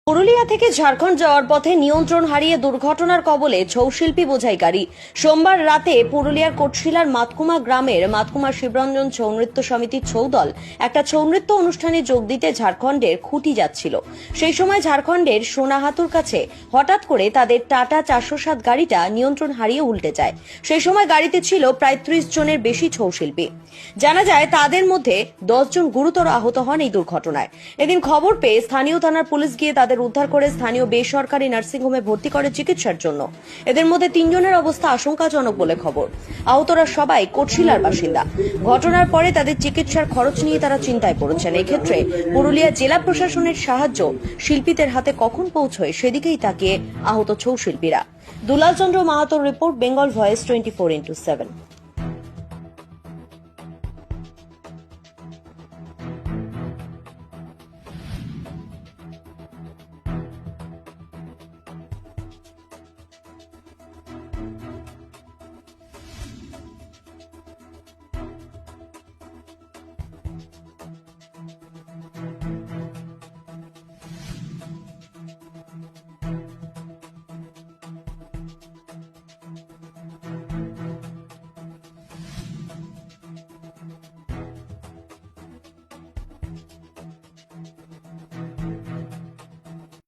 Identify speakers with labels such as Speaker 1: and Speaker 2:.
Speaker 1: পুরুলিয়া থেকে ঝাড়খণ্ড যাওয়ার পথে নিয়ন্ত্রণ হারিয়ে দুর্ঘটনার কবলে ছৌশিল্পী বোঝাই গাড়ি। সোমবার রাতে পুরুলিয়ার কোটশিলার মাতকুমা গ্রামের মাতকুমা শিবরঞ্জন ছৌ নৃত্য সমিতির ছৌদল একটা ছৌ নৃত্য অনুষ্ঠানে যোগ দিতে ঝাড়খণ্ডের খুঁটি যাচ্ছিল। সেই সময় ঝাড়খণ্ডের সোনাহাতুর কাছে হঠাৎ করে তাদের টাটা 407 গাড়িটা নিয়ন্ত্রণ হারিয়ে উল্টে যায়। সেই সময় গাড়িতে ছিল প্রায় 30 জনের বেশি ছৌশিল্পী। জানা যায় তাদের মধ্যে 10 জন গুরুতর আহত হন এই দুর্ঘটনায়। এদিন খবর পেয়ে স্থানীয় থানার পুলিশ গিয়ে তাদের উদ্ধার করে স্থানীয় বেসরকারি নার্সিংহোমে ভর্তি করে চিকিৎসার জন্য। এদের মধ্যে 3 জনের অবস্থা আশঙ্কাজনক বলে খবর। আহতরা সবাই কোটশিলার বাসিন্দা। ঘটনার পরে তাদের চিকিৎসার খরচ নিয়ে তারা চিন্তায় পড়েছেন। এক্ষেত্রে পুরুলিয়া জেলা প্রশাসনের সাহায্য শিল্পীদের হাতে কখন পৌঁছয় সেদিকেই তাকিয়ে আহত ছৌ শিল্পীরা। দুলাল চন্দ্র মাহাতোর রিপোর্ট, বেঙ্গল ভয়েস 24x7।